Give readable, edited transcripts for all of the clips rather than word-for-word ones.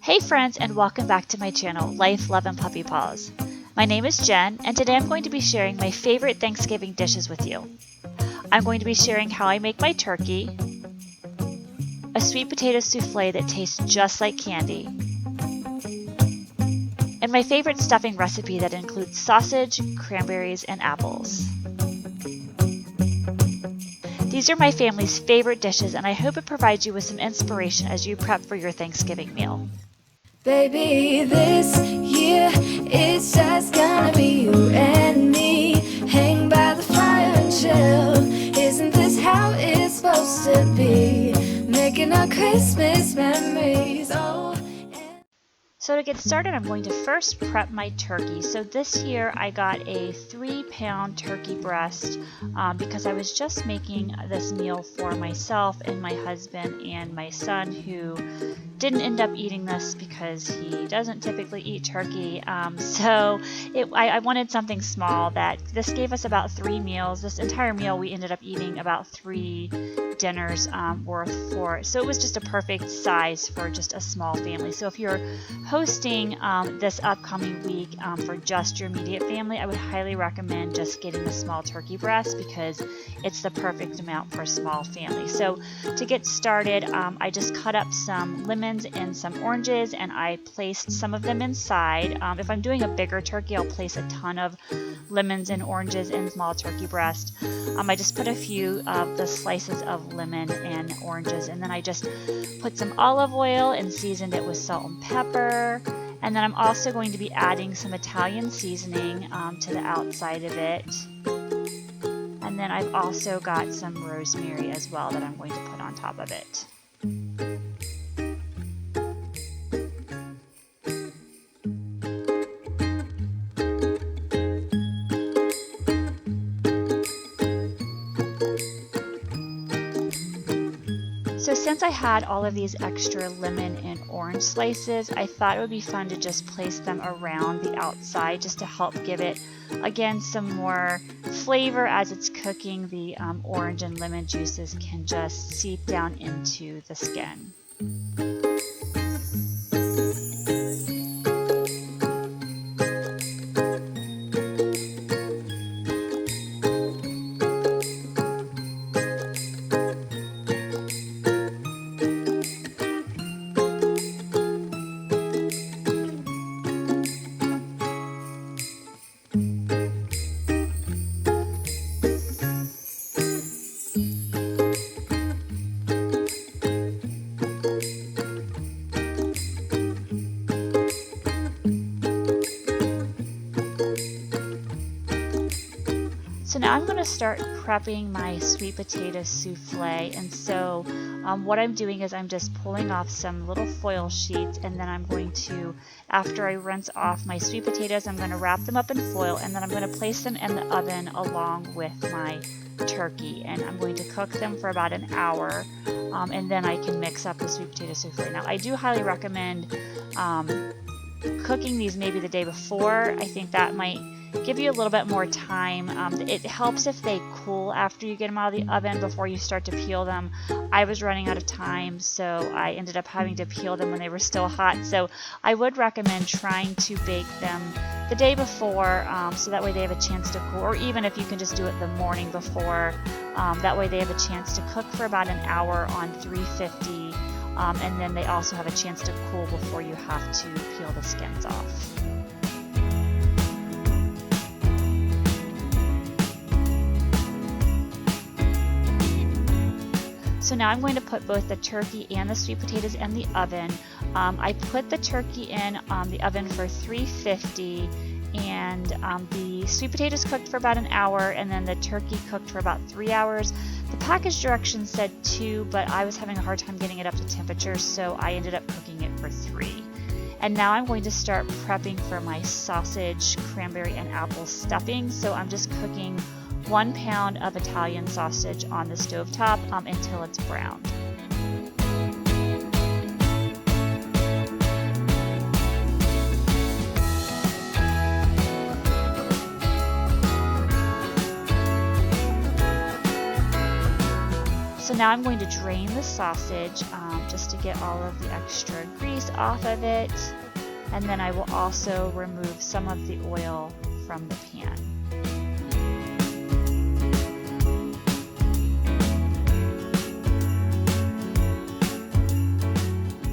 Hey friends, and welcome back to my channel, Life, Love, and Puppy Paws. My name is Jen, and today I'm going to be sharing my favorite Thanksgiving dishes with you. I'm going to be sharing how I make my turkey, a sweet potato souffle that tastes just like candy, and my favorite stuffing recipe that includes sausage, cranberries, and apples. These are my family's favorite dishes, and I hope it provides you with some inspiration as you prep for your Thanksgiving meal. Baby, this year it's just gonna be you and me. Hang by the fire and chill. Isn't this how it's supposed to be? Making our Christmas memories. So to get started, I'm going to first prep my turkey. So this year I got a 3-pound turkey breast because I was just making this meal for myself and my husband and my son, who didn't end up eating this because he doesn't typically eat turkey. I wanted something small. This gave us about 3 meals. This entire meal we ended up eating about 3 dinners worth for. So it was just a perfect size for just a small family. So if you're hosting this upcoming week for just your immediate family, I would highly recommend just getting the small turkey breast because it's the perfect amount for a small family. So to get started, I just cut up some lemons and some oranges, and I placed some of them inside. If I'm doing a bigger turkey, I'll place a ton of lemons and oranges in small turkey breast. I just put a few of the slices of lemon and oranges, and then I just put some olive oil and seasoned it with salt and pepper. And then I'm also going to be adding some Italian seasoning to the outside of it. And then I've also got some rosemary as well that I'm going to put on top of it. So since I had all of these extra lemon and orange slices, I thought it would be fun to just place them around the outside just to help give it, again, some more flavor as it's cooking. The orange and lemon juices can just seep down into the skin. So now I'm going to start prepping my sweet potato souffle, and so what I'm doing is I'm just pulling off some little foil sheets, and then I'm going to, after I rinse off my sweet potatoes, I'm going to wrap them up in foil, and then I'm going to place them in the oven along with my turkey, and I'm going to cook them for about an hour, and then I can mix up the sweet potato souffle. Now I do highly recommend cooking these maybe the day before. I think that might give you a little bit more time. It helps if they cool after you get them out of the oven before you start to peel them. I was running out of time, so I ended up having to peel them when they were still hot. So I would recommend trying to bake them the day before, so that way they have a chance to cool, or even if you can just do it the morning before, that way they have a chance to cook for about an hour on 350, and then they also have a chance to cool before you have to peel the skins off. So now I'm going to put both the turkey and the sweet potatoes in the oven. I put the turkey in the oven for 350, and the sweet potatoes cooked for about an hour, and then the turkey cooked for about 3 hours. The package directions said 2, but I was having a hard time getting it up to temperature, so I ended up cooking it for 3. And now I'm going to start prepping for my sausage, cranberry, and apple stuffing. So I'm just cooking 1 pound of Italian sausage on the stovetop until it's browned. So now I'm going to drain the sausage just to get all of the extra grease off of it. And then I will also remove some of the oil from the pan.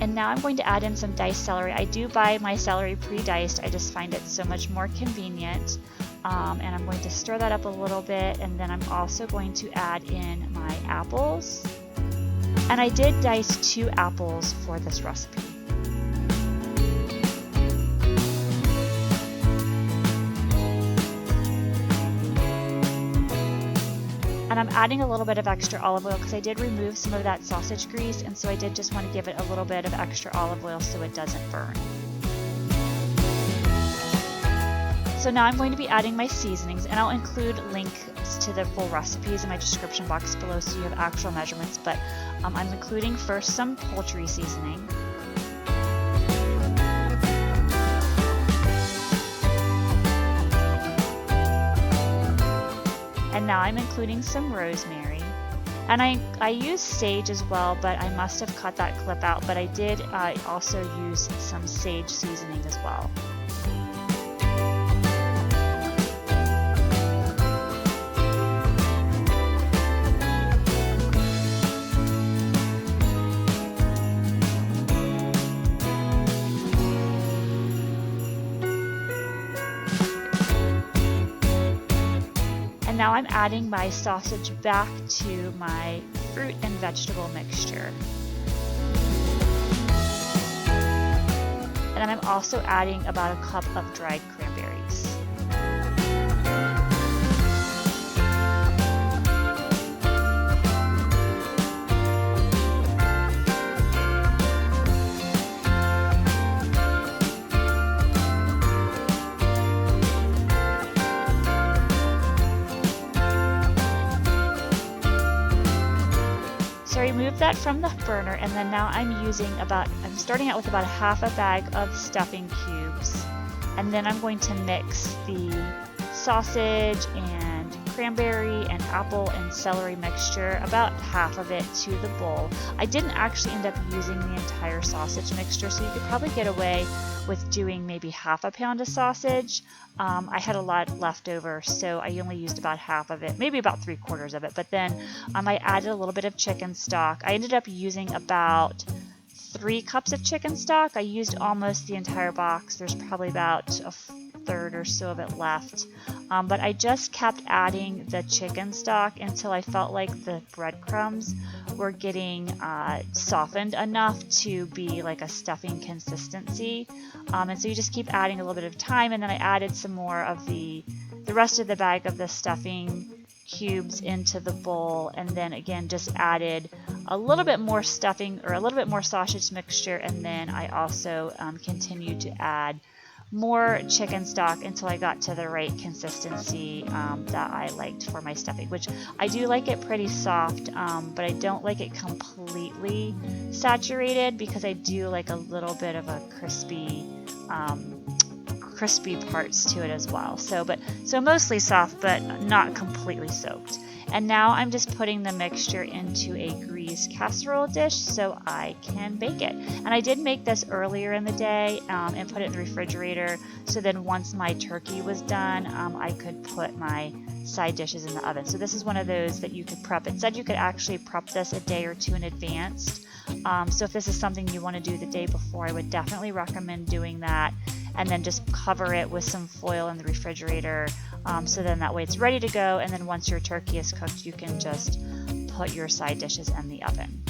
And now I'm going to add in some diced celery. I do buy my celery pre-diced. I just find it so much more convenient. And I'm going to stir that up a little bit, and then I'm also going to add in my apples. And I did dice 2 apples for this recipe. And I'm adding a little bit of extra olive oil because I did remove some of that sausage grease, and so I did just want to give it a little bit of extra olive oil so it doesn't burn. So now I'm going to be adding my seasonings, and I'll include links to the full recipes in my description box below so you have actual measurements, but I'm including first some poultry seasoning. And now I'm including some rosemary. And I use sage as well, but I must have cut that clip out, but I did also use some sage seasoning as well. Now I'm adding my sausage back to my fruit and vegetable mixture. And then I'm also adding about a cup of dried cranberries. So I removed that from the burner, and then now I'm starting out with about half a bag of stuffing cubes, and then I'm going to mix the sausage and cranberry and apple and celery mixture, about half of it, to the bowl. I didn't actually end up using the entire sausage mixture, so you could probably get away with doing maybe half a pound of sausage. I had a lot left over, so I only used about half of it, maybe about 3/4 of it. But then I added a little bit of chicken stock. I ended up using about 3 cups of chicken stock. I used almost the entire box. There's probably about a third or so of it left. But I just kept adding the chicken stock until I felt like the breadcrumbs were getting softened enough to be like a stuffing consistency. And so you just keep adding a little bit of time, and then I added some more of the rest of the bag of the stuffing cubes into the bowl, and then again just added a little bit more stuffing or a little bit more sausage mixture, and then I also continued to add more chicken stock until I got to the right consistency that I liked for my stuffing, which I do like it pretty soft, but I don't like it completely saturated because I do like a little bit of a crispy parts to it as well. So mostly soft, but not completely soaked. And now I'm just putting the mixture into a greased casserole dish so I can bake it. And I did make this earlier in the day and put it in the refrigerator, so then once my turkey was done, I could put my side dishes in the oven. So this is one of those that you could prep. It said you could actually prep this a day or 2 in advance. So if this is something you want to do the day before, I would definitely recommend doing that, and then just cover it with some foil in the refrigerator, so then that way it's ready to go, and then once your turkey is cooked, you can just put your side dishes in the oven.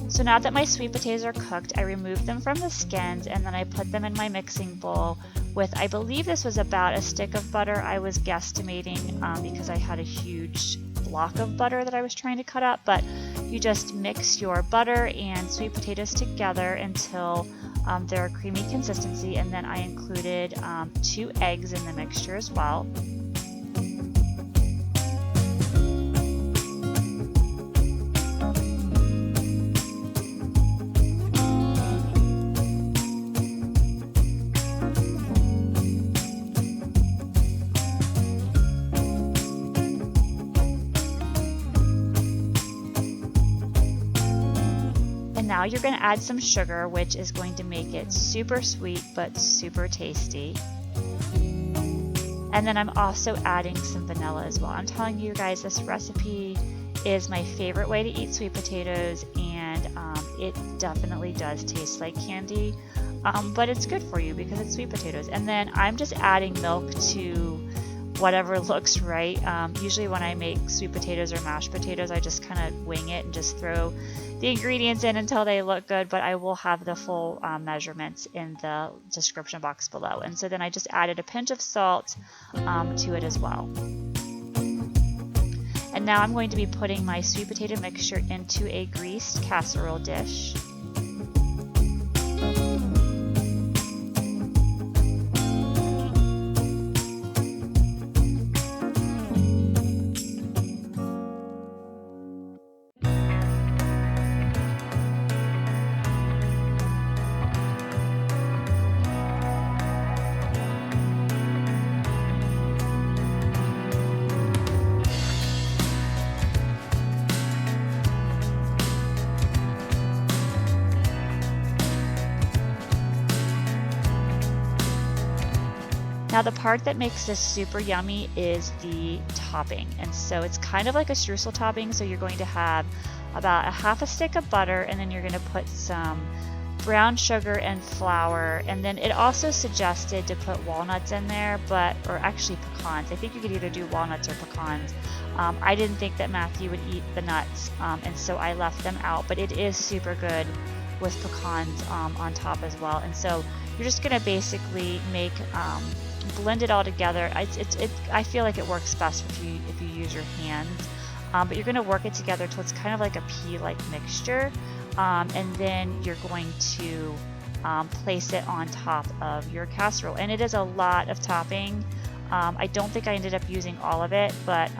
So now that my sweet potatoes are cooked, I removed them from the skins, and then I put them in my mixing bowl with, I believe this was about a stick of butter. I was guesstimating because I had a huge block of butter that I was trying to cut up, but you just mix your butter and sweet potatoes together until they're a creamy consistency, and then I included 2 eggs in the mixture as well. And now you're going to add some sugar, which is going to make it super sweet but super tasty. And then I'm also adding some vanilla as well. I'm telling you guys, this recipe is my favorite way to eat sweet potatoes, and it definitely does taste like candy, but it's good for you because it's sweet potatoes. And then I'm just adding milk to whatever looks right. Usually when I make sweet potatoes or mashed potatoes, I just kind of wing it and just throw the ingredients in until they look good, but I will have the full measurements in the description box below. And so then I just added a pinch of salt to it as well. And now I'm going to be putting my sweet potato mixture into a greased casserole dish. Now the part that makes this super yummy is the topping, and so it's kind of like a streusel topping. So you're going to have about a half a stick of butter, and then you're going to put some brown sugar and flour, and then it also suggested to put walnuts in there, or actually pecans. I think you could either do walnuts or pecans. I didn't think that Matthew would eat the nuts, and so I left them out, but it is super good with pecans on top as well. And so you're just going to basically blend it all together. I feel like it works best if you use your hands, but you're going to work it together till it's kind of like a pea-like mixture, and then you're going to place it on top of your casserole. And it is a lot of topping. I don't think I ended up using all of it, but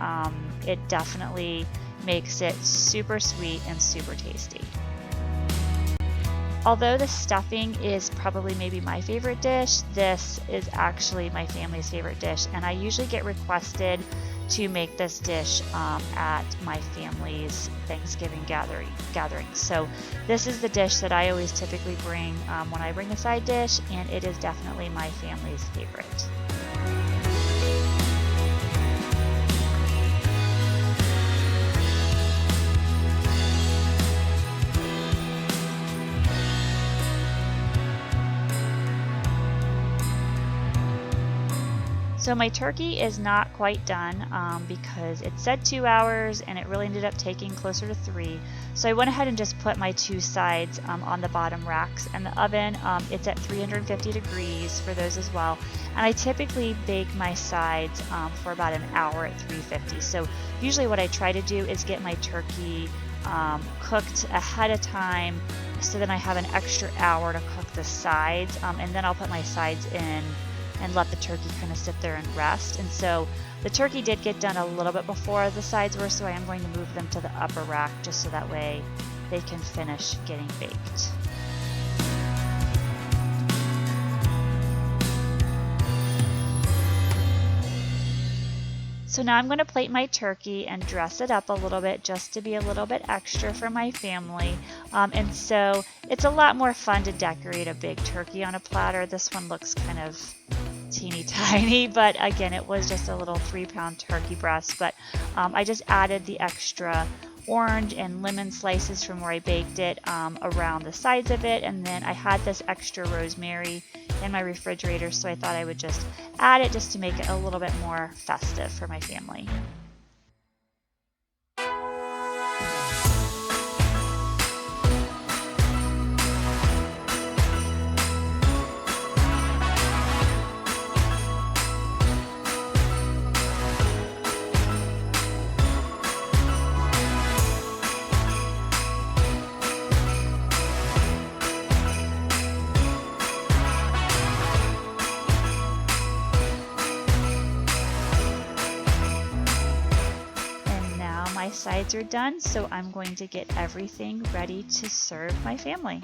it definitely makes it super sweet and super tasty. Although the stuffing is probably maybe my favorite dish, this is actually my family's favorite dish, and I usually get requested to make this dish at my family's Thanksgiving gatherings. So this is the dish that I always typically bring when I bring a side dish, and it is definitely my family's favorite. So my turkey is not quite done because it said 2 hours and it really ended up taking closer to 3. So I went ahead and just put my 2 sides on the bottom racks, and the oven, it's at 350 degrees for those as well. And I typically bake my sides for about an hour at 350. So usually what I try to do is get my turkey cooked ahead of time, so then I have an extra hour to cook the sides, and then I'll put my sides in and let the turkey kind of sit there and rest. And so the turkey did get done a little bit before the sides were, so I am going to move them to the upper rack just so that way they can finish getting baked. So now I'm going to plate my turkey and dress it up a little bit just to be a little bit extra for my family. And so it's a lot more fun to decorate a big turkey on a platter. This one looks kind of teeny tiny, but again, it was just a little 3-pound turkey breast. But I just added the extra orange and lemon slices from where I baked it around the sides of it, and then I had this extra rosemary in my refrigerator, so I thought I would just add it just to make it a little bit more festive for my family. My sides are done, so I'm going to get everything ready to serve my family.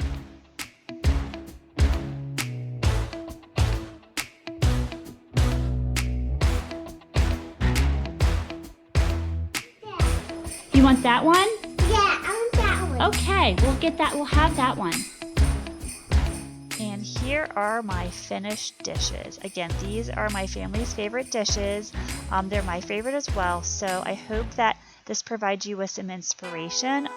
You want that one? Yeah, I want that one. Okay, we'll get that. We'll have that one. And here are my finished dishes. Again, these are my family's favorite dishes. They're my favorite as well. So I hope that this provides you with some inspiration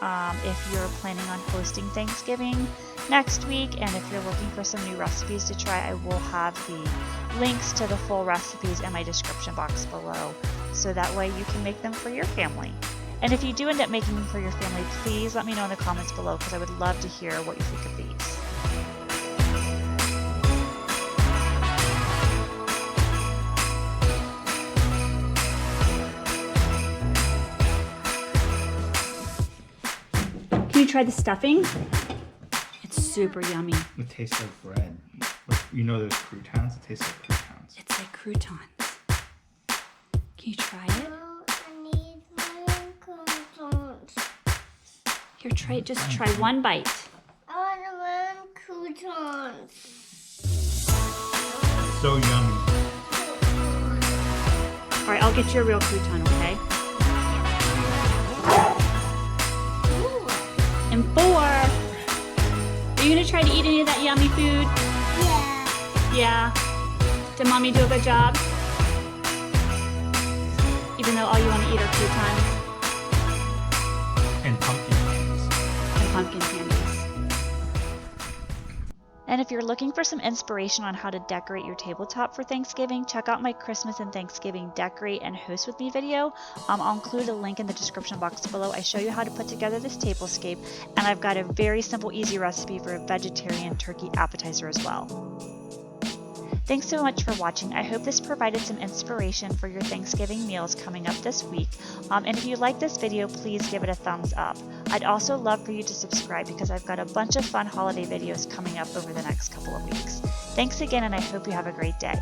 if you're planning on hosting Thanksgiving next week, and if you're looking for some new recipes to try, I will have the links to the full recipes in my description box below, so that way you can make them for your family. And if you do end up making them for your family, please let me know in the comments below, because I would love to hear what you think of these. Can you try the stuffing? It's super yummy. It tastes like bread. You know those croutons? It tastes like croutons. It's like croutons. Can you try it? I need my croutons. Here, just try one bite. I want croutons. So yummy. All right, I'll get you a real crouton, okay? And 4. Are you gonna try to eat any of that yummy food? Yeah. Yeah. Did mommy do a good job? Even though all you want to eat are croutons And pumpkin candies. and pumpkin candies. And if you're looking for some inspiration on how to decorate your tabletop for Thanksgiving, check out my Christmas and Thanksgiving Decorate and Host With Me video. I'll include a link in the description box below. I show you how to put together this tablescape, and I've got a very simple, easy recipe for a vegetarian turkey appetizer as well. Thanks so much for watching. I hope this provided some inspiration for your Thanksgiving meals coming up this week. And if you like this video, please give it a thumbs up. I'd also love for you to subscribe, because I've got a bunch of fun holiday videos coming up over the next couple of weeks. Thanks again, and I hope you have a great day.